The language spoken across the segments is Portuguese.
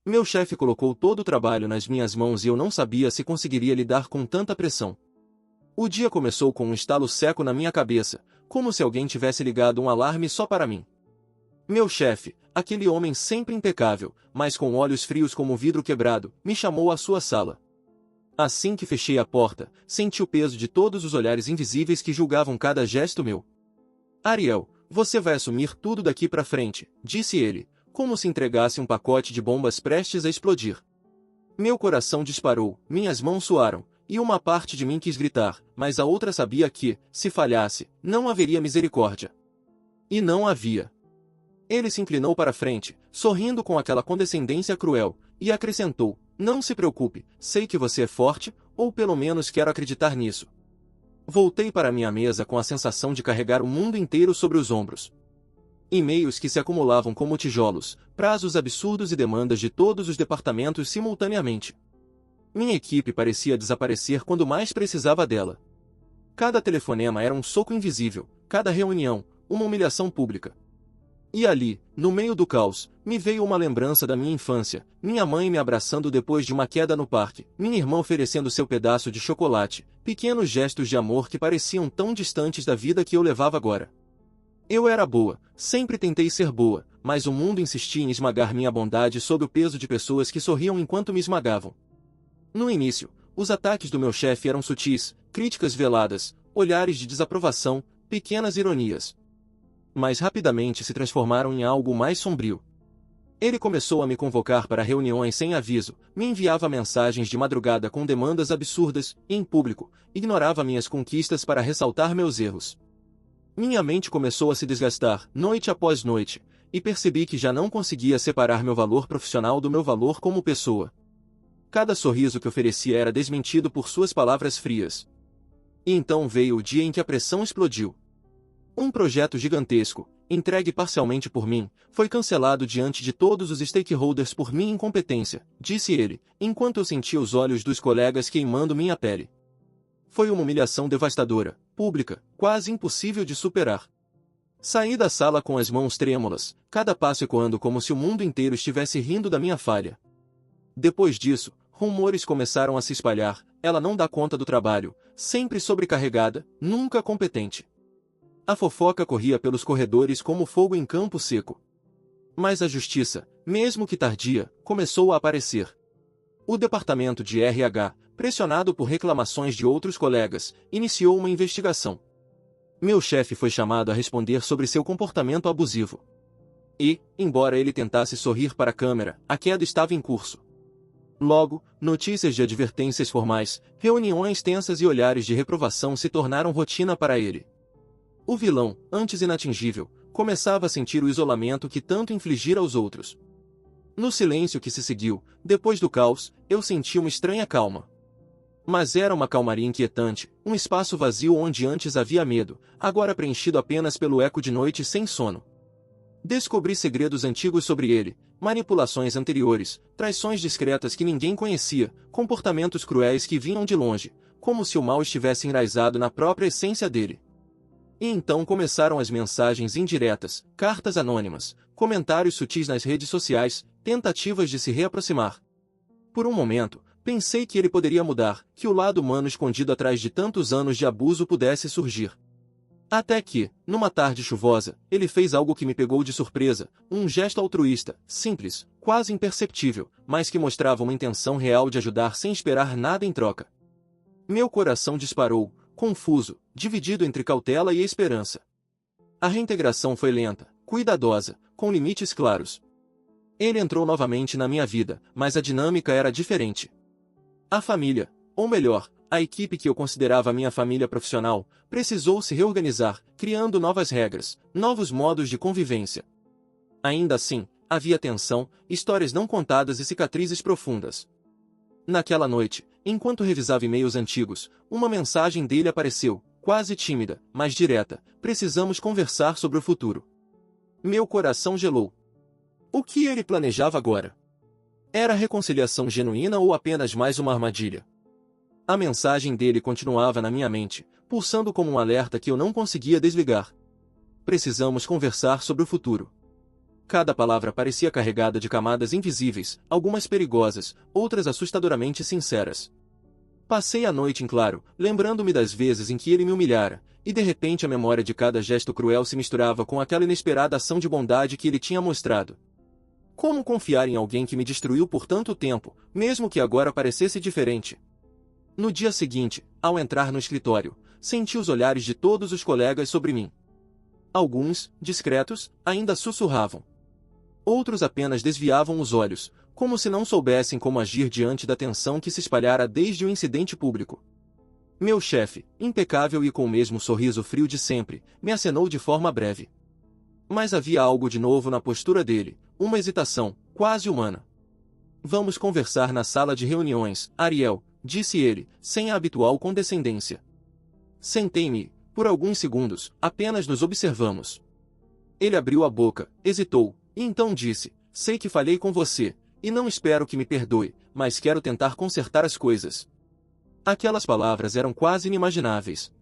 Meu chefe colocou todo o trabalho nas minhas mãos e eu não sabia se conseguiria lidar com tanta pressão. O dia começou com um estalo seco na minha cabeça, como se alguém tivesse ligado um alarme só para mim. Meu chefe, aquele homem sempre impecável, mas com olhos frios como vidro quebrado, me chamou à sua sala. Assim que fechei a porta, senti o peso de todos os olhares invisíveis que julgavam cada gesto meu. Ariel, você vai assumir tudo daqui pra frente, disse ele, como se entregasse um pacote de bombas prestes a explodir. Meu coração disparou, minhas mãos suaram, e uma parte de mim quis gritar, mas a outra sabia que, se falhasse, não haveria misericórdia. E não havia. Ele se inclinou para a frente, sorrindo com aquela condescendência cruel, e acrescentou, não se preocupe, sei que você é forte, ou pelo menos quero acreditar nisso. Voltei para minha mesa com a sensação de carregar o mundo inteiro sobre os ombros. E-mails que se acumulavam como tijolos, prazos absurdos e demandas de todos os departamentos simultaneamente. Minha equipe parecia desaparecer quando mais precisava dela. Cada telefonema era um soco invisível, cada reunião, uma humilhação pública. E ali, no meio do caos, me veio uma lembrança da minha infância, minha mãe me abraçando depois de uma queda no parque, minha irmã oferecendo seu pedaço de chocolate, pequenos gestos de amor que pareciam tão distantes da vida que eu levava agora. Eu era boa, sempre tentei ser boa, mas o mundo insistia em esmagar minha bondade sob o peso de pessoas que sorriam enquanto me esmagavam. No início, os ataques do meu chefe eram sutis, críticas veladas, olhares de desaprovação, pequenas ironias. Mas rapidamente se transformaram em algo mais sombrio. Ele começou a me convocar para reuniões sem aviso, me enviava mensagens de madrugada com demandas absurdas, e em público, ignorava minhas conquistas para ressaltar meus erros. Minha mente começou a se desgastar, noite após noite, e percebi que já não conseguia separar meu valor profissional do meu valor como pessoa. Cada sorriso que oferecia era desmentido por suas palavras frias. E então veio o dia em que a pressão explodiu. Um projeto gigantesco, entregue parcialmente por mim, foi cancelado diante de todos os stakeholders por minha incompetência, disse ele, enquanto eu sentia os olhos dos colegas queimando minha pele. Foi uma humilhação devastadora, pública, quase impossível de superar. Saí da sala com as mãos trêmulas, cada passo ecoando como se o mundo inteiro estivesse rindo da minha falha. Depois disso, rumores começaram a se espalhar, ela não dá conta do trabalho, sempre sobrecarregada, nunca competente. A fofoca corria pelos corredores como fogo em campo seco. Mas a justiça, mesmo que tardia, começou a aparecer. O departamento de RH, pressionado por reclamações de outros colegas, iniciou uma investigação. Meu chefe foi chamado a responder sobre seu comportamento abusivo. E, embora ele tentasse sorrir para a câmera, a queda estava em curso. Logo, notícias de advertências formais, reuniões tensas e olhares de reprovação se tornaram rotina para ele. O vilão, antes inatingível, começava a sentir o isolamento que tanto infligira aos outros. No silêncio que se seguiu, depois do caos, eu senti uma estranha calma. Mas era uma calmaria inquietante, um espaço vazio onde antes havia medo, agora preenchido apenas pelo eco de noites sem sono. Descobri segredos antigos sobre ele, manipulações anteriores, traições discretas que ninguém conhecia, comportamentos cruéis que vinham de longe, como se o mal estivesse enraizado na própria essência dele. E então começaram as mensagens indiretas, cartas anônimas, comentários sutis nas redes sociais, tentativas de se reaproximar. Por um momento, pensei que ele poderia mudar, que o lado humano escondido atrás de tantos anos de abuso pudesse surgir. Até que, numa tarde chuvosa, ele fez algo que me pegou de surpresa, um gesto altruísta, simples, quase imperceptível, mas que mostrava uma intenção real de ajudar sem esperar nada em troca. Meu coração disparou, confuso, dividido entre cautela e esperança. A reintegração foi lenta, cuidadosa, com limites claros. Ele entrou novamente na minha vida, mas a dinâmica era diferente. A família, ou melhor, a equipe que eu considerava minha família profissional, precisou se reorganizar, criando novas regras, novos modos de convivência. Ainda assim, havia tensão, histórias não contadas e cicatrizes profundas. Naquela noite, enquanto revisava e-mails antigos, uma mensagem dele apareceu, quase tímida, mas direta: precisamos conversar sobre o futuro. Meu coração gelou. O que ele planejava agora? Era reconciliação genuína ou apenas mais uma armadilha? A mensagem dele continuava na minha mente, pulsando como um alerta que eu não conseguia desligar. Precisamos conversar sobre o futuro. Cada palavra parecia carregada de camadas invisíveis, algumas perigosas, outras assustadoramente sinceras. Passei a noite em claro, lembrando-me das vezes em que ele me humilhara, e de repente a memória de cada gesto cruel se misturava com aquela inesperada ação de bondade que ele tinha mostrado. Como confiar em alguém que me destruiu por tanto tempo, mesmo que agora parecesse diferente? No dia seguinte, ao entrar no escritório, senti os olhares de todos os colegas sobre mim. Alguns, discretos, ainda sussurravam. Outros apenas desviavam os olhos, como se não soubessem como agir diante da tensão que se espalhara desde o incidente público. Meu chefe, impecável e com o mesmo sorriso frio de sempre, me acenou de forma breve. Mas havia algo de novo na postura dele, uma hesitação, quase humana. Vamos conversar na sala de reuniões, Ariel, disse ele, sem a habitual condescendência. Sentei-me e, por alguns segundos, apenas nos observamos. Ele abriu a boca, hesitou, e então disse, sei que falhei com você, e não espero que me perdoe, mas quero tentar consertar as coisas. Aquelas palavras eram quase inimagináveis.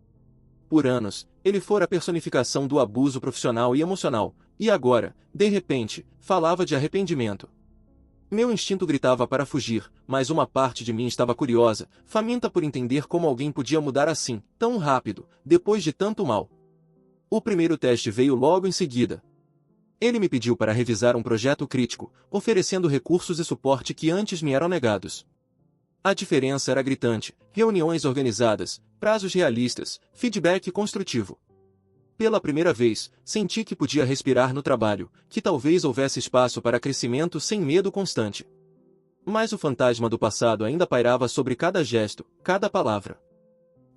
Por anos, ele fora a personificação do abuso profissional e emocional, e agora, de repente, falava de arrependimento. Meu instinto gritava para fugir, mas uma parte de mim estava curiosa, faminta por entender como alguém podia mudar assim, tão rápido, depois de tanto mal. O primeiro teste veio logo em seguida. Ele me pediu para revisar um projeto crítico, oferecendo recursos e suporte que antes me eram negados. A diferença era gritante, reuniões organizadas, prazos realistas, feedback construtivo. Pela primeira vez, senti que podia respirar no trabalho, que talvez houvesse espaço para crescimento sem medo constante. Mas o fantasma do passado ainda pairava sobre cada gesto, cada palavra.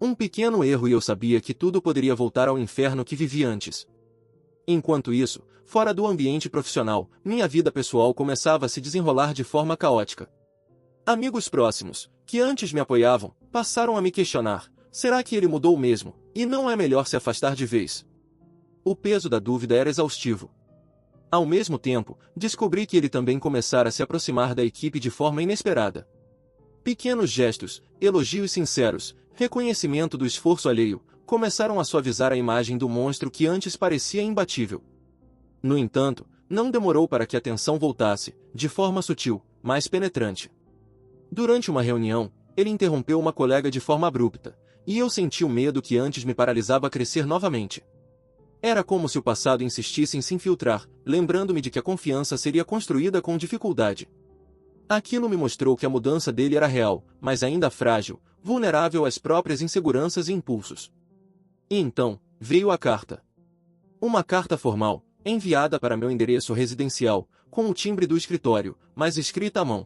Um pequeno erro e eu sabia que tudo poderia voltar ao inferno que vivia antes. Enquanto isso, fora do ambiente profissional, minha vida pessoal começava a se desenrolar de forma caótica. Amigos próximos, que antes me apoiavam, passaram a me questionar, será que ele mudou mesmo, e não é melhor se afastar de vez? O peso da dúvida era exaustivo. Ao mesmo tempo, descobri que ele também começara a se aproximar da equipe de forma inesperada. Pequenos gestos, elogios sinceros, reconhecimento do esforço alheio, começaram a suavizar a imagem do monstro que antes parecia imbatível. No entanto, não demorou para que a tensão voltasse, de forma sutil, mas penetrante. Durante uma reunião, ele interrompeu uma colega de forma abrupta, e eu senti o medo que antes me paralisava crescer novamente. Era como se o passado insistisse em se infiltrar, lembrando-me de que a confiança seria construída com dificuldade. Aquilo me mostrou que a mudança dele era real, mas ainda frágil, vulnerável às próprias inseguranças e impulsos. E então, veio a carta. Uma carta formal, enviada para meu endereço residencial, com o timbre do escritório, mas escrita à mão.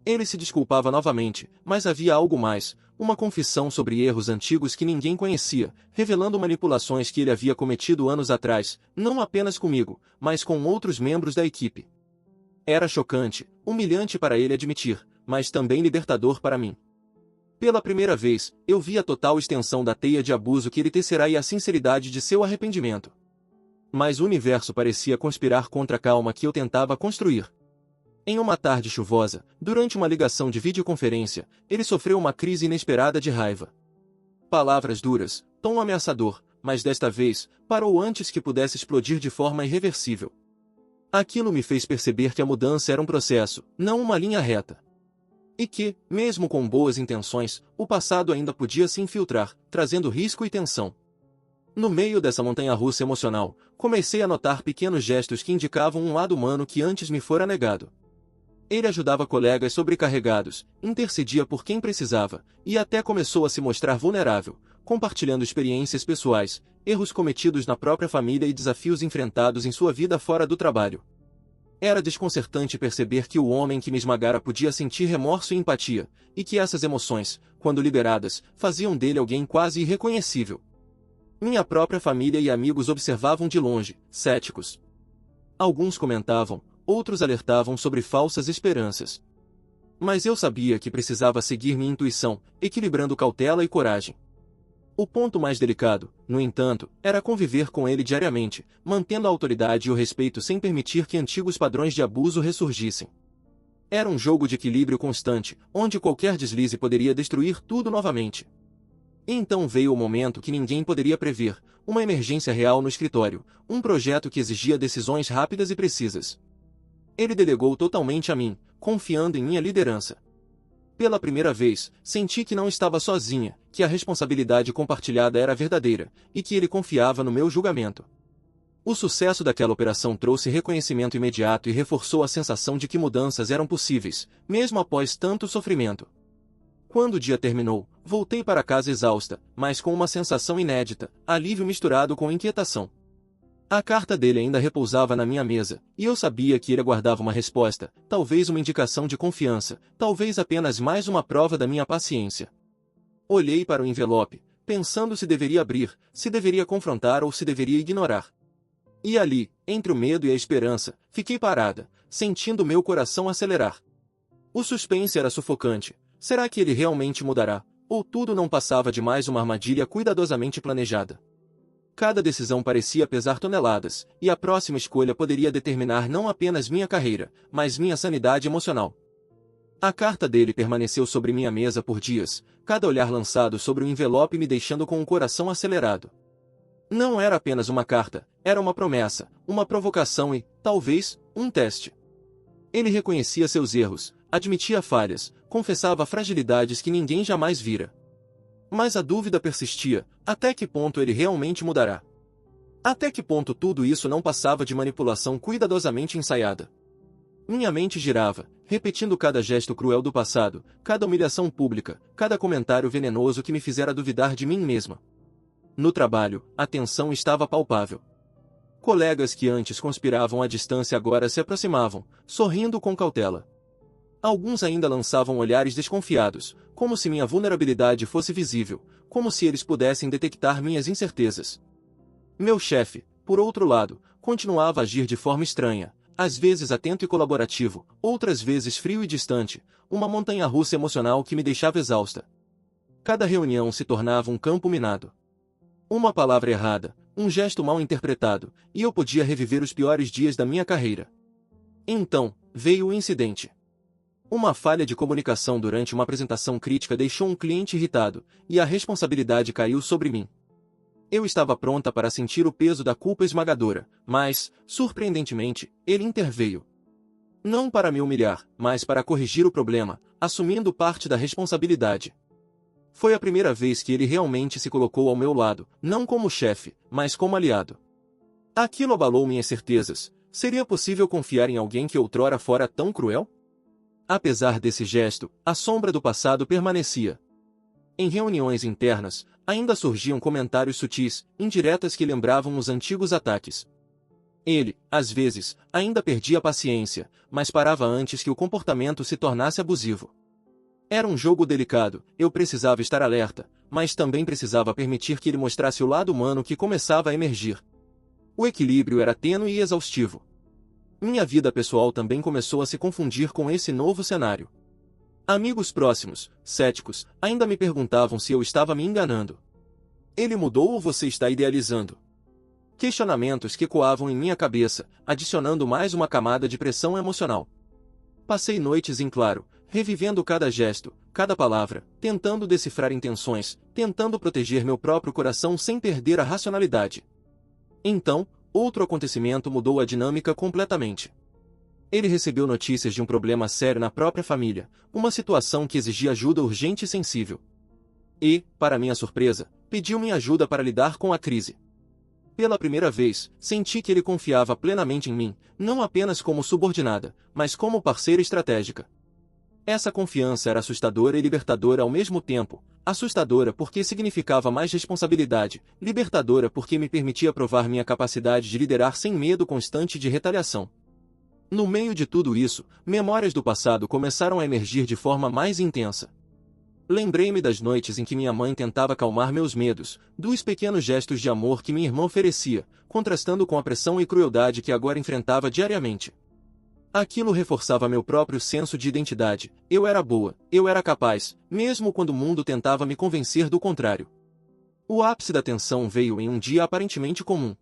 Ele se desculpava novamente, mas havia algo mais, uma confissão sobre erros antigos que ninguém conhecia, revelando manipulações que ele havia cometido anos atrás, não apenas comigo, mas com outros membros da equipe. Era chocante, humilhante para ele admitir, mas também libertador para mim. Pela primeira vez, eu vi a total extensão da teia de abuso que ele tecerá e a sinceridade de seu arrependimento. Mas o universo parecia conspirar contra a calma que eu tentava construir. Em uma tarde chuvosa, durante uma ligação de videoconferência, ele sofreu uma crise inesperada de raiva. Palavras duras, tom ameaçador, mas desta vez, parou antes que pudesse explodir de forma irreversível. Aquilo me fez perceber que a mudança era um processo, não uma linha reta. E que, mesmo com boas intenções, o passado ainda podia se infiltrar, trazendo risco e tensão. No meio dessa montanha-russa emocional, comecei a notar pequenos gestos que indicavam um lado humano que antes me fora negado. Ele ajudava colegas sobrecarregados, intercedia por quem precisava, e até começou a se mostrar vulnerável, compartilhando experiências pessoais, erros cometidos na própria família e desafios enfrentados em sua vida fora do trabalho. Era desconcertante perceber que o homem que me esmagara podia sentir remorso e empatia, e que essas emoções, quando liberadas, faziam dele alguém quase irreconhecível. Minha própria família e amigos observavam de longe, céticos. Alguns comentavam, outros alertavam sobre falsas esperanças. Mas eu sabia que precisava seguir minha intuição, equilibrando cautela e coragem. O ponto mais delicado, no entanto, era conviver com ele diariamente, mantendo a autoridade e o respeito sem permitir que antigos padrões de abuso ressurgissem. Era um jogo de equilíbrio constante, onde qualquer deslize poderia destruir tudo novamente. E então veio o momento que ninguém poderia prever, uma emergência real no escritório, um projeto que exigia decisões rápidas e precisas. Ele delegou totalmente a mim, confiando em minha liderança. Pela primeira vez, senti que não estava sozinha, que a responsabilidade compartilhada era verdadeira, e que ele confiava no meu julgamento. O sucesso daquela operação trouxe reconhecimento imediato e reforçou a sensação de que mudanças eram possíveis, mesmo após tanto sofrimento. Quando o dia terminou, voltei para casa exausta, mas com uma sensação inédita, alívio misturado com inquietação. A carta dele ainda repousava na minha mesa, e eu sabia que ele aguardava uma resposta, talvez uma indicação de confiança, talvez apenas mais uma prova da minha paciência. Olhei para o envelope, pensando se deveria abrir, se deveria confrontar ou se deveria ignorar. E ali, entre o medo e a esperança, fiquei parada, sentindo meu coração acelerar. O suspense era sufocante. Será que ele realmente mudará? Ou tudo não passava de mais uma armadilha cuidadosamente planejada? Cada decisão parecia pesar toneladas, e a próxima escolha poderia determinar não apenas minha carreira, mas minha sanidade emocional. A carta dele permaneceu sobre minha mesa por dias, cada olhar lançado sobre o envelope me deixando com o coração acelerado. Não era apenas uma carta, era uma promessa, uma provocação e, talvez, um teste. Ele reconhecia seus erros, admitia falhas, confessava fragilidades que ninguém jamais vira. Mas a dúvida persistia: até que ponto ele realmente mudará? Até que ponto tudo isso não passava de manipulação cuidadosamente ensaiada? Minha mente girava, repetindo cada gesto cruel do passado, cada humilhação pública, cada comentário venenoso que me fizera duvidar de mim mesma. No trabalho, a tensão estava palpável. Colegas que antes conspiravam à distância agora se aproximavam, sorrindo com cautela. Alguns ainda lançavam olhares desconfiados, como se minha vulnerabilidade fosse visível, como se eles pudessem detectar minhas incertezas. Meu chefe, por outro lado, continuava a agir de forma estranha, às vezes atento e colaborativo, outras vezes frio e distante, uma montanha-russa emocional que me deixava exausta. Cada reunião se tornava um campo minado. Uma palavra errada, um gesto mal interpretado, e eu podia reviver os piores dias da minha carreira. Então, veio o incidente. Uma falha de comunicação durante uma apresentação crítica deixou um cliente irritado, e a responsabilidade caiu sobre mim. Eu estava pronta para sentir o peso da culpa esmagadora, mas, surpreendentemente, ele interveio. Não para me humilhar, mas para corrigir o problema, assumindo parte da responsabilidade. Foi a primeira vez que ele realmente se colocou ao meu lado, não como chefe, mas como aliado. Aquilo abalou minhas certezas. Seria possível confiar em alguém que outrora fora tão cruel? Apesar desse gesto, a sombra do passado permanecia. Em reuniões internas, ainda surgiam comentários sutis, indiretas que lembravam os antigos ataques. Ele, às vezes, ainda perdia a paciência, mas parava antes que o comportamento se tornasse abusivo. Era um jogo delicado, eu precisava estar alerta, mas também precisava permitir que ele mostrasse o lado humano que começava a emergir. O equilíbrio era tênue e exaustivo. Minha vida pessoal também começou a se confundir com esse novo cenário. Amigos próximos, céticos, ainda me perguntavam se eu estava me enganando. Ele mudou ou você está idealizando? Questionamentos que ecoavam em minha cabeça, adicionando mais uma camada de pressão emocional. Passei noites em claro, revivendo cada gesto, cada palavra, tentando decifrar intenções, tentando proteger meu próprio coração sem perder a racionalidade. Então, outro acontecimento mudou a dinâmica completamente. Ele recebeu notícias de um problema sério na própria família, uma situação que exigia ajuda urgente e sensível. E, para minha surpresa, pediu minha ajuda para lidar com a crise. Pela primeira vez, senti que ele confiava plenamente em mim, não apenas como subordinada, mas como parceira estratégica. Essa confiança era assustadora e libertadora ao mesmo tempo, assustadora porque significava mais responsabilidade, libertadora porque me permitia provar minha capacidade de liderar sem medo constante de retaliação. No meio de tudo isso, memórias do passado começaram a emergir de forma mais intensa. Lembrei-me das noites em que minha mãe tentava acalmar meus medos, dos pequenos gestos de amor que minha irmã oferecia, contrastando com a pressão e crueldade que agora enfrentava diariamente. Aquilo reforçava meu próprio senso de identidade. Eu era boa, eu era capaz, mesmo quando o mundo tentava me convencer do contrário. O ápice da tensão veio em um dia aparentemente comum.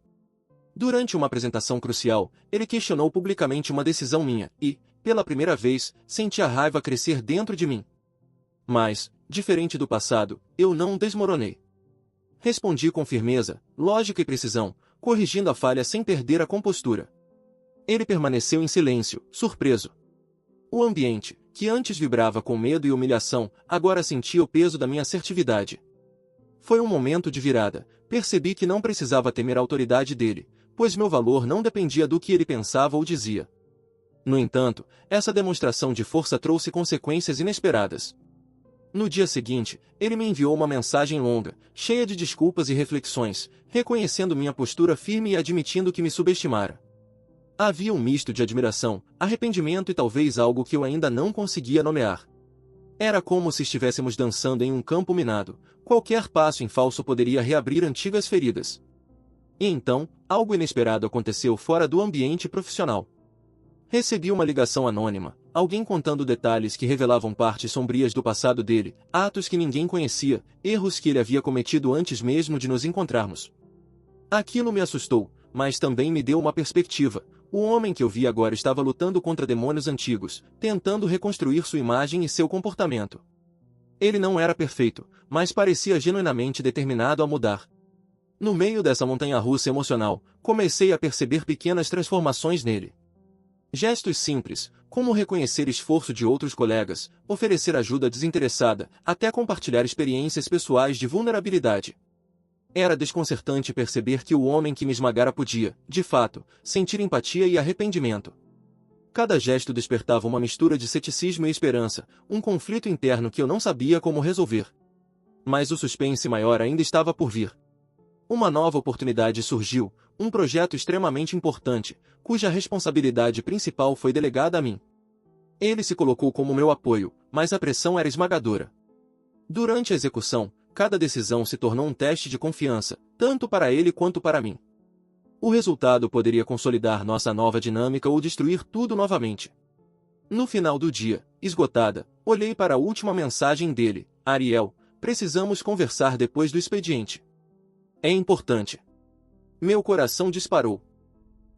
Durante uma apresentação crucial, ele questionou publicamente uma decisão minha, e, pela primeira vez, senti a raiva crescer dentro de mim. Mas, diferente do passado, eu não desmoronei. Respondi com firmeza, lógica e precisão, corrigindo a falha sem perder a compostura. Ele permaneceu em silêncio, surpreso. O ambiente, que antes vibrava com medo e humilhação, agora sentia o peso da minha assertividade. Foi um momento de virada. Percebi que não precisava temer a autoridade dele, pois meu valor não dependia do que ele pensava ou dizia. No entanto, essa demonstração de força trouxe consequências inesperadas. No dia seguinte, ele me enviou uma mensagem longa, cheia de desculpas e reflexões, reconhecendo minha postura firme e admitindo que me subestimara. Havia um misto de admiração, arrependimento e talvez algo que eu ainda não conseguia nomear. Era como se estivéssemos dançando em um campo minado. Qualquer passo em falso poderia reabrir antigas feridas. E então, algo inesperado aconteceu fora do ambiente profissional. Recebi uma ligação anônima, alguém contando detalhes que revelavam partes sombrias do passado dele, atos que ninguém conhecia, erros que ele havia cometido antes mesmo de nos encontrarmos. Aquilo me assustou, mas também me deu uma perspectiva. O homem que eu vi agora estava lutando contra demônios antigos, tentando reconstruir sua imagem e seu comportamento. Ele não era perfeito, mas parecia genuinamente determinado a mudar. No meio dessa montanha-russa emocional, comecei a perceber pequenas transformações nele. Gestos simples, como reconhecer esforço de outros colegas, oferecer ajuda desinteressada, até compartilhar experiências pessoais de vulnerabilidade. Era desconcertante perceber que o homem que me esmagara podia, de fato, sentir empatia e arrependimento. Cada gesto despertava uma mistura de ceticismo e esperança, um conflito interno que eu não sabia como resolver. Mas o suspense maior ainda estava por vir. Uma nova oportunidade surgiu, um projeto extremamente importante, cuja responsabilidade principal foi delegada a mim. Ele se colocou como meu apoio, mas a pressão era esmagadora. Durante a execução, cada decisão se tornou um teste de confiança, tanto para ele quanto para mim. O resultado poderia consolidar nossa nova dinâmica ou destruir tudo novamente. No final do dia, esgotada, olhei para a última mensagem dele: Ariel, precisamos conversar depois do expediente. É importante. Meu coração disparou.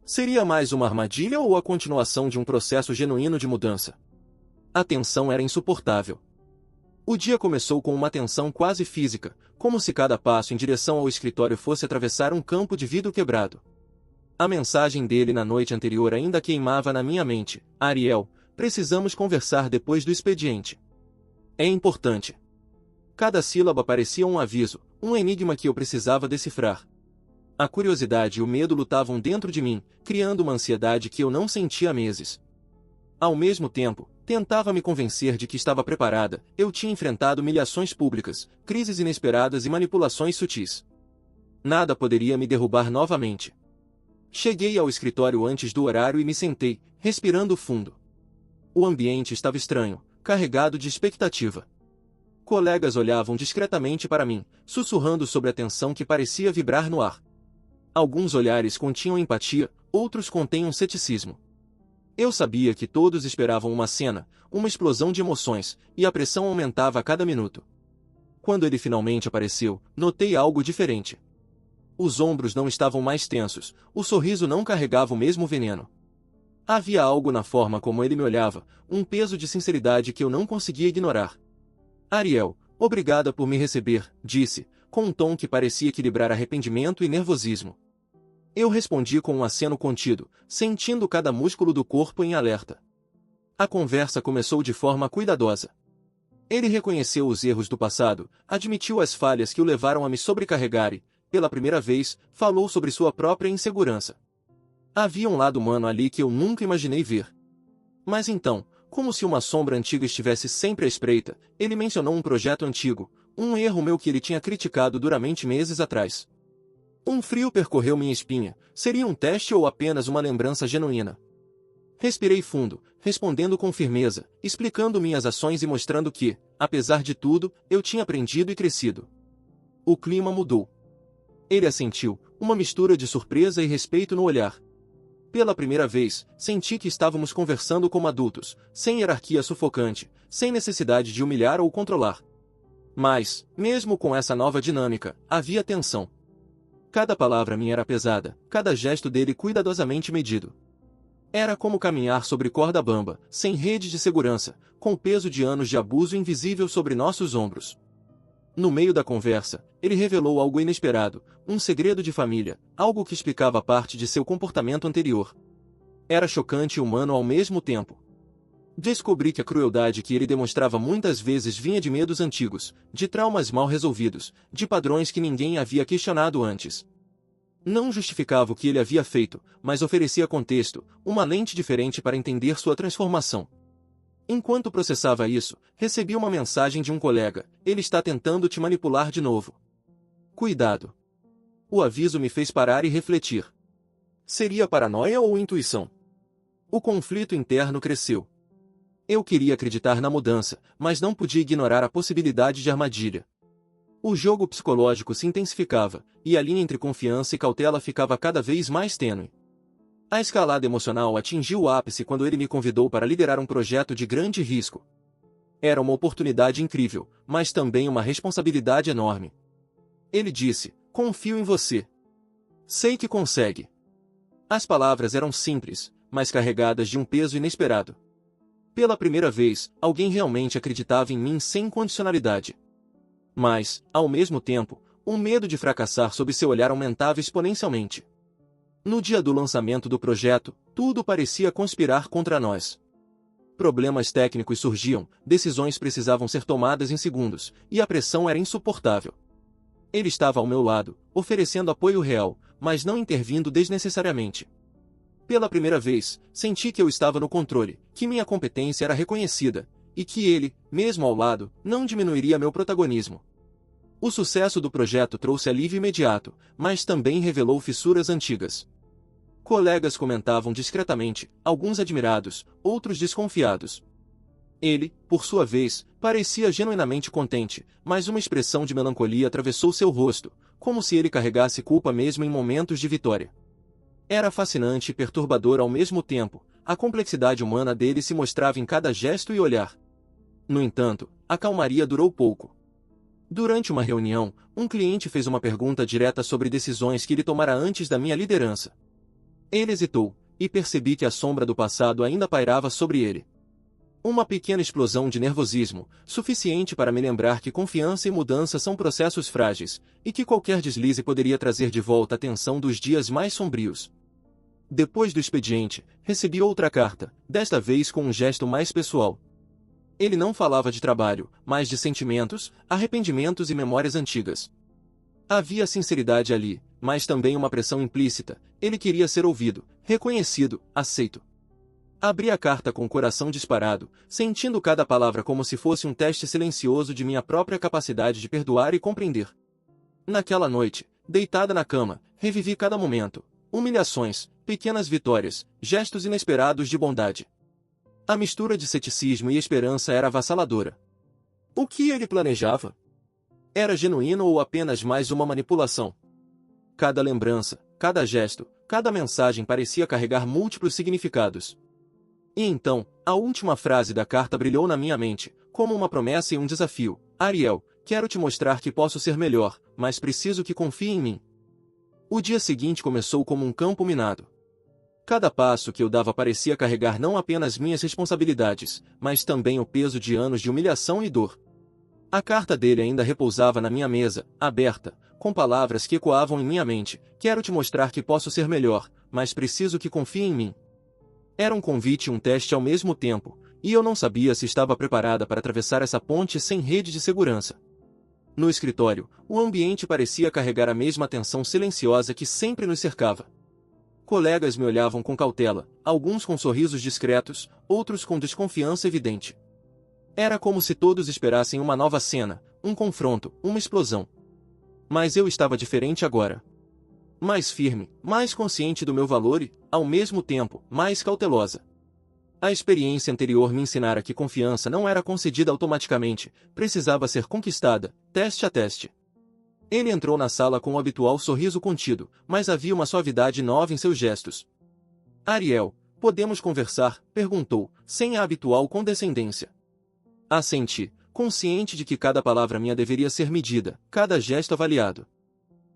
Seria mais uma armadilha ou a continuação de um processo genuíno de mudança? A tensão era insuportável. O dia começou com uma tensão quase física, como se cada passo em direção ao escritório fosse atravessar um campo de vidro quebrado. A mensagem dele na noite anterior ainda queimava na minha mente: Ariel, precisamos conversar depois do expediente. É importante. Cada sílaba parecia um aviso, um enigma que eu precisava decifrar. A curiosidade e o medo lutavam dentro de mim, criando uma ansiedade que eu não sentia há meses. Ao mesmo tempo, tentava me convencer de que estava preparada. Eu tinha enfrentado humilhações públicas, crises inesperadas e manipulações sutis. Nada poderia me derrubar novamente. Cheguei ao escritório antes do horário e me sentei, respirando fundo. O ambiente estava estranho, carregado de expectativa. Colegas olhavam discretamente para mim, sussurrando sobre a tensão que parecia vibrar no ar. Alguns olhares continham empatia, outros continham ceticismo. Eu sabia que todos esperavam uma cena, uma explosão de emoções, e a pressão aumentava a cada minuto. Quando ele finalmente apareceu, notei algo diferente. Os ombros não estavam mais tensos, o sorriso não carregava o mesmo veneno. Havia algo na forma como ele me olhava, um peso de sinceridade que eu não conseguia ignorar. Ariel, obrigada por me receber, disse, com um tom que parecia equilibrar arrependimento e nervosismo. Eu respondi com um aceno contido, sentindo cada músculo do corpo em alerta. A conversa começou de forma cuidadosa. Ele reconheceu os erros do passado, admitiu as falhas que o levaram a me sobrecarregar e, pela primeira vez, falou sobre sua própria insegurança. Havia um lado humano ali que eu nunca imaginei ver. Mas então, como se uma sombra antiga estivesse sempre à espreita, ele mencionou um projeto antigo, um erro meu que ele tinha criticado duramente meses atrás. Um frio percorreu minha espinha. Seria um teste ou apenas uma lembrança genuína? Respirei fundo, respondendo com firmeza, explicando minhas ações e mostrando que, apesar de tudo, eu tinha aprendido e crescido. O clima mudou. Ele assentiu, uma mistura de surpresa e respeito no olhar. Pela primeira vez, senti que estávamos conversando como adultos, sem hierarquia sufocante, sem necessidade de humilhar ou controlar. Mas, mesmo com essa nova dinâmica, havia tensão. Cada palavra minha era pesada, cada gesto dele cuidadosamente medido. Era como caminhar sobre corda bamba, sem rede de segurança, com o peso de anos de abuso invisível sobre nossos ombros. No meio da conversa, ele revelou algo inesperado, um segredo de família, algo que explicava parte de seu comportamento anterior. Era chocante e humano ao mesmo tempo. Descobri que a crueldade que ele demonstrava muitas vezes vinha de medos antigos, de traumas mal resolvidos, de padrões que ninguém havia questionado antes. Não justificava o que ele havia feito, mas oferecia contexto, uma lente diferente para entender sua transformação. Enquanto processava isso, recebi uma mensagem de um colega: ele está tentando te manipular de novo. Cuidado. O aviso me fez parar e refletir. Seria paranoia ou intuição? O conflito interno cresceu. Eu queria acreditar na mudança, mas não podia ignorar a possibilidade de armadilha. O jogo psicológico se intensificava, e a linha entre confiança e cautela ficava cada vez mais tênue. A escalada emocional atingiu o ápice quando ele me convidou para liderar um projeto de grande risco. Era uma oportunidade incrível, mas também uma responsabilidade enorme. Ele disse: confio em você. Sei que consegue. As palavras eram simples, mas carregadas de um peso inesperado. Pela primeira vez, alguém realmente acreditava em mim sem condicionalidade. Mas, ao mesmo tempo, o medo de fracassar sob seu olhar aumentava exponencialmente. No dia do lançamento do projeto, tudo parecia conspirar contra nós. Problemas técnicos surgiam, decisões precisavam ser tomadas em segundos, e a pressão era insuportável. Ele estava ao meu lado, oferecendo apoio real, mas não intervindo desnecessariamente. Pela primeira vez, senti que eu estava no controle, que minha competência era reconhecida, e que ele, mesmo ao lado, não diminuiria meu protagonismo. O sucesso do projeto trouxe alívio imediato, mas também revelou fissuras antigas. Colegas comentavam discretamente, alguns admirados, outros desconfiados. Ele, por sua vez, parecia genuinamente contente, mas uma expressão de melancolia atravessou seu rosto, como se ele carregasse culpa mesmo em momentos de vitória. Era fascinante e perturbador ao mesmo tempo, a complexidade humana dele se mostrava em cada gesto e olhar. No entanto, a calmaria durou pouco. Durante uma reunião, um cliente fez uma pergunta direta sobre decisões que ele tomara antes da minha liderança. Ele hesitou, e percebi que a sombra do passado ainda pairava sobre ele. Uma pequena explosão de nervosismo, suficiente para me lembrar que confiança e mudança são processos frágeis, e que qualquer deslize poderia trazer de volta a tensão dos dias mais sombrios. Depois do expediente, recebi outra carta, desta vez com um gesto mais pessoal. Ele não falava de trabalho, mas de sentimentos, arrependimentos e memórias antigas. Havia sinceridade ali, mas também uma pressão implícita. Ele queria ser ouvido, reconhecido, aceito. Abri a carta com o coração disparado, sentindo cada palavra como se fosse um teste silencioso de minha própria capacidade de perdoar e compreender. Naquela noite, deitada na cama, revivi cada momento, humilhações, pequenas vitórias, gestos inesperados de bondade. A mistura de ceticismo e esperança era avassaladora. O que ele planejava? Era genuíno ou apenas mais uma manipulação? Cada lembrança, cada gesto, cada mensagem parecia carregar múltiplos significados. E então, a última frase da carta brilhou na minha mente, como uma promessa e um desafio. Ariel, quero te mostrar que posso ser melhor, mas preciso que confie em mim. O dia seguinte começou como um campo minado. Cada passo que eu dava parecia carregar não apenas minhas responsabilidades, mas também o peso de anos de humilhação e dor. A carta dele ainda repousava na minha mesa, aberta, com palavras que ecoavam em minha mente. Quero te mostrar que posso ser melhor, mas preciso que confie em mim. Era um convite e um teste ao mesmo tempo, e eu não sabia se estava preparada para atravessar essa ponte sem rede de segurança. No escritório, o ambiente parecia carregar a mesma tensão silenciosa que sempre nos cercava. Colegas me olhavam com cautela, alguns com sorrisos discretos, outros com desconfiança evidente. Era como se todos esperassem uma nova cena, um confronto, uma explosão. Mas eu estava diferente agora. Mais firme, mais consciente do meu valor e, ao mesmo tempo, mais cautelosa. A experiência anterior me ensinara que confiança não era concedida automaticamente, precisava ser conquistada, teste a teste. Ele entrou na sala com o habitual sorriso contido, mas havia uma suavidade nova em seus gestos. Ariel, podemos conversar? Perguntou, sem a habitual condescendência. Assenti, consciente de que cada palavra minha deveria ser medida, cada gesto avaliado.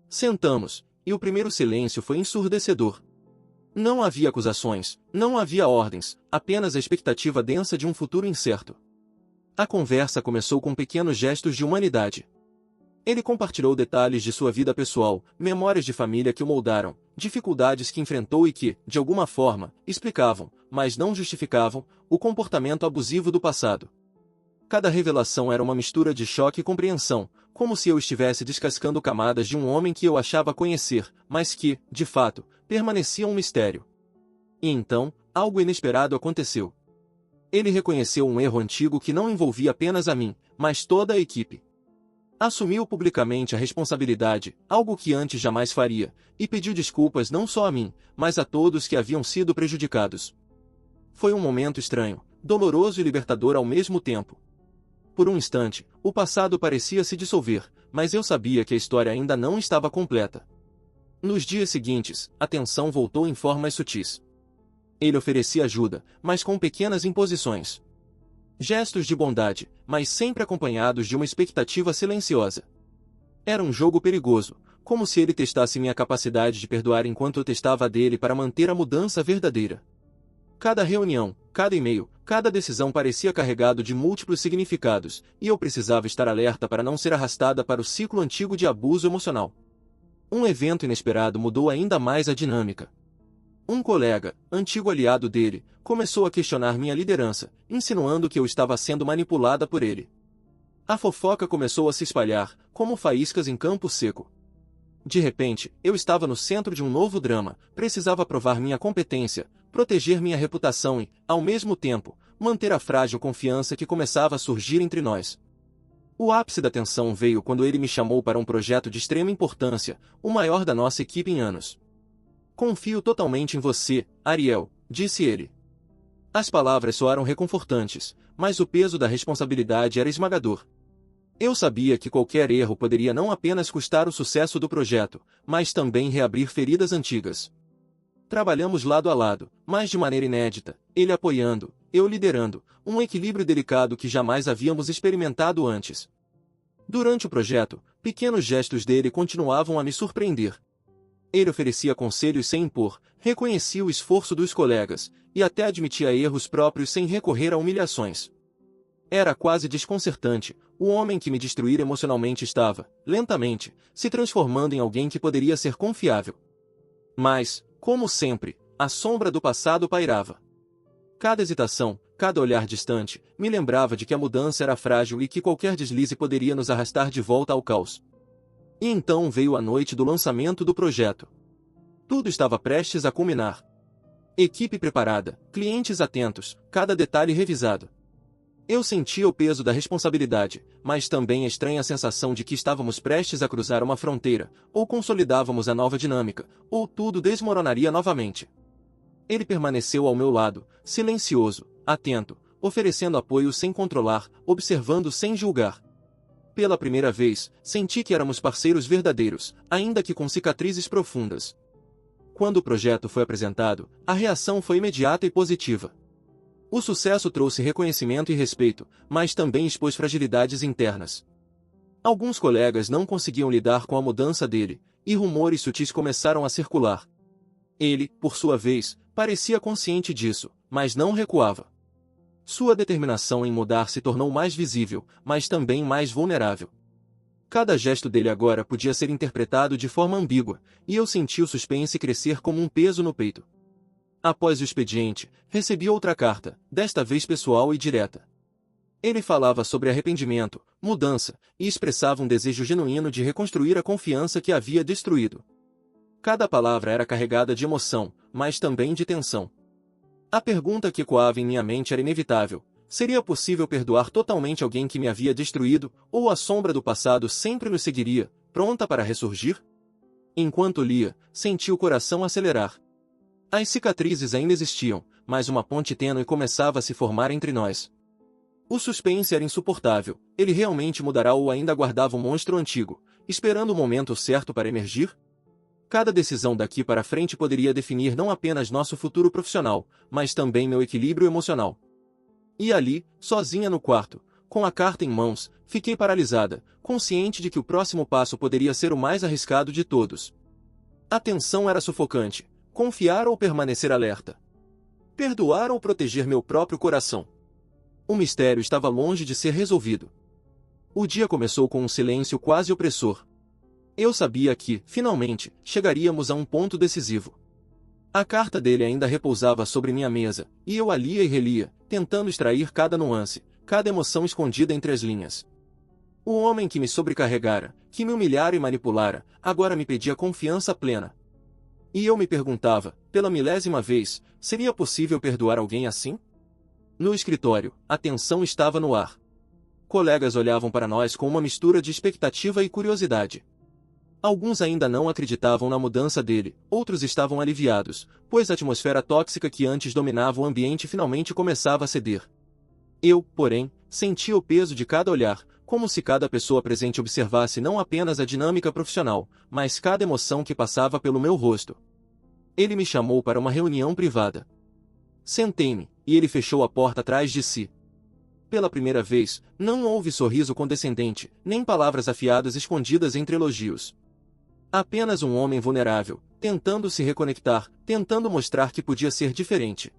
Sentamos, e o primeiro silêncio foi ensurdecedor. Não havia acusações, não havia ordens, apenas a expectativa densa de um futuro incerto. A conversa começou com pequenos gestos de humanidade. Ele compartilhou detalhes de sua vida pessoal, memórias de família que o moldaram, dificuldades que enfrentou e que, de alguma forma, explicavam, mas não justificavam, o comportamento abusivo do passado. Cada revelação era uma mistura de choque e compreensão, como se eu estivesse descascando camadas de um homem que eu achava conhecer, mas que, de fato, permanecia um mistério. E então, algo inesperado aconteceu. Ele reconheceu um erro antigo que não envolvia apenas a mim, mas toda a equipe. Assumiu publicamente a responsabilidade, algo que antes jamais faria, e pediu desculpas não só a mim, mas a todos que haviam sido prejudicados. Foi um momento estranho, doloroso e libertador ao mesmo tempo. Por um instante, o passado parecia se dissolver, mas eu sabia que a história ainda não estava completa. Nos dias seguintes, a tensão voltou em formas sutis. Ele oferecia ajuda, mas com pequenas imposições. Gestos de bondade, mas sempre acompanhados de uma expectativa silenciosa. Era um jogo perigoso, como se ele testasse minha capacidade de perdoar enquanto eu testava a dele para manter a mudança verdadeira. Cada reunião, cada e-mail, cada decisão parecia carregado de múltiplos significados, e eu precisava estar alerta para não ser arrastada para o ciclo antigo de abuso emocional. Um evento inesperado mudou ainda mais a dinâmica. Um colega, antigo aliado dele, começou a questionar minha liderança, insinuando que eu estava sendo manipulada por ele. A fofoca começou a se espalhar, como faíscas em campo seco. De repente, eu estava no centro de um novo drama, precisava provar minha competência, proteger minha reputação e, ao mesmo tempo, manter a frágil confiança que começava a surgir entre nós. O ápice da tensão veio quando ele me chamou para um projeto de extrema importância, o maior da nossa equipe em anos. "Confio totalmente em você, Ariel", disse ele. As palavras soaram reconfortantes, mas o peso da responsabilidade era esmagador. Eu sabia que qualquer erro poderia não apenas custar o sucesso do projeto, mas também reabrir feridas antigas. Trabalhamos lado a lado, mas de maneira inédita, ele apoiando, eu liderando, um equilíbrio delicado que jamais havíamos experimentado antes. Durante o projeto, pequenos gestos dele continuavam a me surpreender. Ele oferecia conselhos sem impor, reconhecia o esforço dos colegas, e até admitia erros próprios sem recorrer a humilhações. Era quase desconcertante, o homem que me destruíra emocionalmente estava, lentamente, se transformando em alguém que poderia ser confiável. Mas, como sempre, a sombra do passado pairava. Cada hesitação, cada olhar distante, me lembrava de que a mudança era frágil e que qualquer deslize poderia nos arrastar de volta ao caos. E então veio a noite do lançamento do projeto. Tudo estava prestes a culminar. Equipe preparada, clientes atentos, cada detalhe revisado. Eu sentia o peso da responsabilidade, mas também a estranha sensação de que estávamos prestes a cruzar uma fronteira, ou consolidávamos a nova dinâmica, ou tudo desmoronaria novamente. Ele permaneceu ao meu lado, silencioso, atento, oferecendo apoio sem controlar, observando sem julgar. Pela primeira vez, senti que éramos parceiros verdadeiros, ainda que com cicatrizes profundas. Quando o projeto foi apresentado, a reação foi imediata e positiva. O sucesso trouxe reconhecimento e respeito, mas também expôs fragilidades internas. Alguns colegas não conseguiam lidar com a mudança dele, e rumores sutis começaram a circular. Ele, por sua vez, parecia consciente disso, mas não recuava. Sua determinação em mudar se tornou mais visível, mas também mais vulnerável. Cada gesto dele agora podia ser interpretado de forma ambígua, e eu senti o suspense crescer como um peso no peito. Após o expediente, recebi outra carta, desta vez pessoal e direta. Ele falava sobre arrependimento, mudança, e expressava um desejo genuíno de reconstruir a confiança que havia destruído. Cada palavra era carregada de emoção, mas também de tensão. A pergunta que ecoava em minha mente era inevitável: seria possível perdoar totalmente alguém que me havia destruído, ou a sombra do passado sempre nos seguiria, pronta para ressurgir? Enquanto lia, senti o coração acelerar. As cicatrizes ainda existiam, mas uma ponte tênue começava a se formar entre nós. O suspense era insuportável. Ele realmente mudará ou ainda guardava um monstro antigo, esperando o momento certo para emergir? Cada decisão daqui para frente poderia definir não apenas nosso futuro profissional, mas também meu equilíbrio emocional. E ali, sozinha no quarto, com a carta em mãos, fiquei paralisada, consciente de que o próximo passo poderia ser o mais arriscado de todos. A tensão era sufocante. Confiar ou permanecer alerta? Perdoar ou proteger meu próprio coração? O mistério estava longe de ser resolvido. O dia começou com um silêncio quase opressor. Eu sabia que, finalmente, chegaríamos a um ponto decisivo. A carta dele ainda repousava sobre minha mesa, e eu a lia e relia, tentando extrair cada nuance, cada emoção escondida entre as linhas. O homem que me sobrecarregara, que me humilhara e manipulara, agora me pedia confiança plena. E eu me perguntava, pela milésima vez, seria possível perdoar alguém assim? No escritório, a tensão estava no ar. Colegas olhavam para nós com uma mistura de expectativa e curiosidade. Alguns ainda não acreditavam na mudança dele, outros estavam aliviados, pois a atmosfera tóxica que antes dominava o ambiente finalmente começava a ceder. Eu, porém, sentia o peso de cada olhar, como se cada pessoa presente observasse não apenas a dinâmica profissional, mas cada emoção que passava pelo meu rosto. Ele me chamou para uma reunião privada. Sentei-me, e ele fechou a porta atrás de si. Pela primeira vez, não houve sorriso condescendente, nem palavras afiadas escondidas entre elogios. Apenas um homem vulnerável, tentando se reconectar, tentando mostrar que podia ser diferente.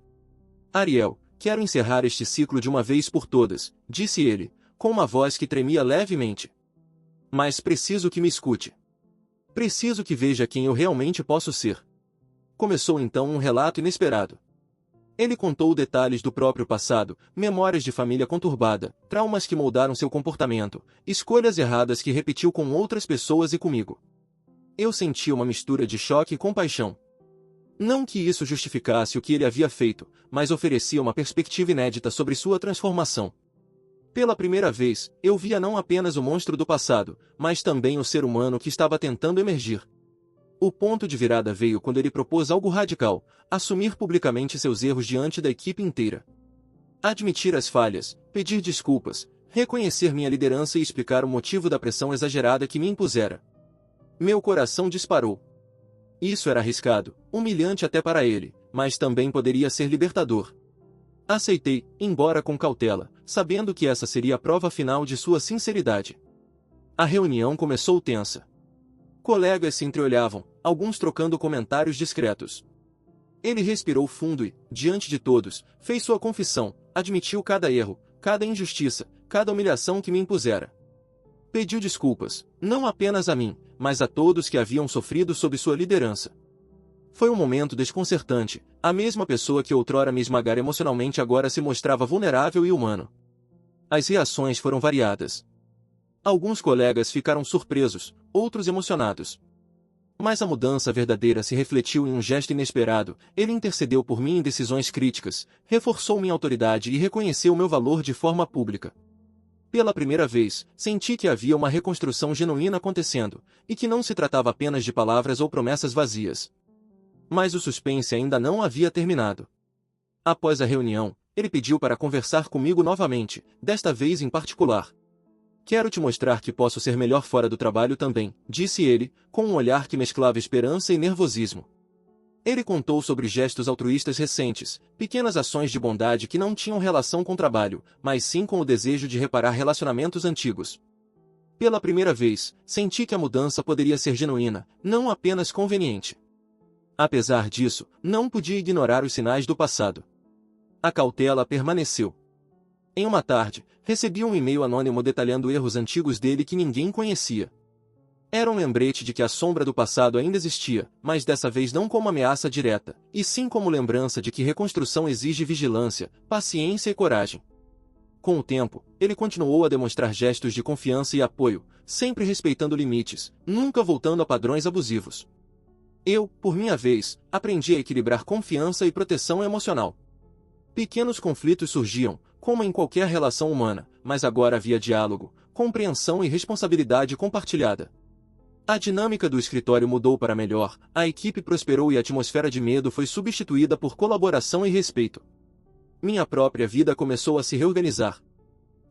Ariel, quero encerrar este ciclo de uma vez por todas, disse ele, com uma voz que tremia levemente. Mas preciso que me escute. Preciso que veja quem eu realmente posso ser. Começou então um relato inesperado. Ele contou detalhes do próprio passado, memórias de família conturbada, traumas que moldaram seu comportamento, escolhas erradas que repetiu com outras pessoas e comigo. Eu senti uma mistura de choque e compaixão. Não que isso justificasse o que ele havia feito, mas oferecia uma perspectiva inédita sobre sua transformação. Pela primeira vez, eu via não apenas o monstro do passado, mas também o ser humano que estava tentando emergir. O ponto de virada veio quando ele propôs algo radical: assumir publicamente seus erros diante da equipe inteira. Admitir as falhas, pedir desculpas, reconhecer minha liderança e explicar o motivo da pressão exagerada que me impusera. Meu coração disparou. Isso era arriscado, humilhante até para ele, mas também poderia ser libertador. Aceitei, embora com cautela, sabendo que essa seria a prova final de sua sinceridade. A reunião começou tensa. Colegas se entreolhavam, alguns trocando comentários discretos. Ele respirou fundo e, diante de todos, fez sua confissão, admitiu cada erro, cada injustiça, cada humilhação que me impusera. Pediu desculpas, não apenas a mim, mas a todos que haviam sofrido sob sua liderança. Foi um momento desconcertante, a mesma pessoa que outrora me esmagara emocionalmente agora se mostrava vulnerável e humano. As reações foram variadas. Alguns colegas ficaram surpresos, outros emocionados. Mas a mudança verdadeira se refletiu em um gesto inesperado. Ele intercedeu por mim em decisões críticas, reforçou minha autoridade e reconheceu meu valor de forma pública. Pela primeira vez, senti que havia uma reconstrução genuína acontecendo, e que não se tratava apenas de palavras ou promessas vazias. Mas o suspense ainda não havia terminado. Após a reunião, ele pediu para conversar comigo novamente, desta vez em particular. Quero te mostrar que posso ser melhor fora do trabalho também, disse ele, com um olhar que mesclava esperança e nervosismo. Ele contou sobre gestos altruístas recentes, pequenas ações de bondade que não tinham relação com o trabalho, mas sim com o desejo de reparar relacionamentos antigos. Pela primeira vez, senti que a mudança poderia ser genuína, não apenas conveniente. Apesar disso, não podia ignorar os sinais do passado. A cautela permaneceu. Em uma tarde, recebi um e-mail anônimo detalhando erros antigos dele que ninguém conhecia. Era um lembrete de que a sombra do passado ainda existia, mas dessa vez não como ameaça direta, e sim como lembrança de que reconstrução exige vigilância, paciência e coragem. Com o tempo, ele continuou a demonstrar gestos de confiança e apoio, sempre respeitando limites, nunca voltando a padrões abusivos. Eu, por minha vez, aprendi a equilibrar confiança e proteção emocional. Pequenos conflitos surgiam, como em qualquer relação humana, mas agora havia diálogo, compreensão e responsabilidade compartilhada. A dinâmica do escritório mudou para melhor, a equipe prosperou e a atmosfera de medo foi substituída por colaboração e respeito. Minha própria vida começou a se reorganizar.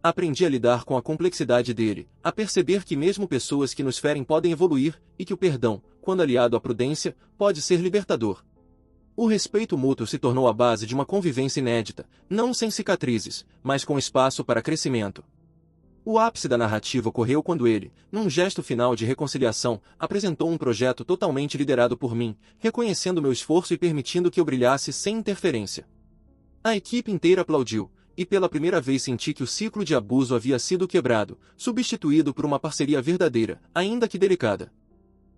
Aprendi a lidar com a complexidade dele, a perceber que mesmo pessoas que nos ferem podem evoluir, e que o perdão, quando aliado à prudência, pode ser libertador. O respeito mútuo se tornou a base de uma convivência inédita, não sem cicatrizes, mas com espaço para crescimento. O ápice da narrativa ocorreu quando ele, num gesto final de reconciliação, apresentou um projeto totalmente liderado por mim, reconhecendo meu esforço e permitindo que eu brilhasse sem interferência. A equipe inteira aplaudiu, e pela primeira vez senti que o ciclo de abuso havia sido quebrado, substituído por uma parceria verdadeira, ainda que delicada.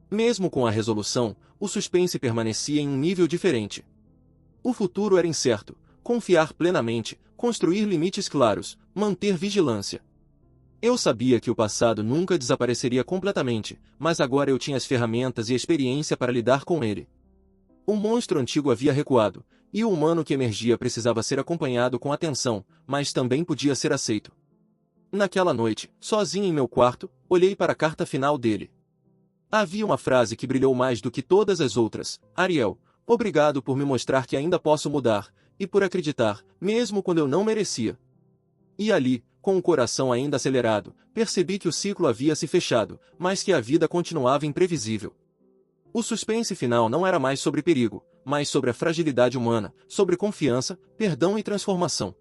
Mesmo com a resolução, o suspense permanecia em um nível diferente. O futuro era incerto, confiar plenamente, construir limites claros, manter vigilância. Eu sabia que o passado nunca desapareceria completamente, mas agora eu tinha as ferramentas e a experiência para lidar com ele. O monstro antigo havia recuado, e o humano que emergia precisava ser acompanhado com atenção, mas também podia ser aceito. Naquela noite, sozinho em meu quarto, olhei para a carta final dele. Havia uma frase que brilhou mais do que todas as outras: Ariel, obrigado por me mostrar que ainda posso mudar, e por acreditar, mesmo quando eu não merecia. E ali, com o coração ainda acelerado, percebi que o ciclo havia se fechado, mas que a vida continuava imprevisível. O suspense final não era mais sobre perigo, mas sobre a fragilidade humana, sobre confiança, perdão e transformação.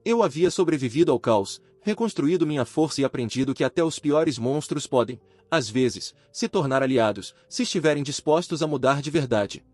Eu havia sobrevivido ao caos, reconstruído minha força e aprendido que até os piores monstros podem, às vezes, se tornar aliados, se estiverem dispostos a mudar de verdade.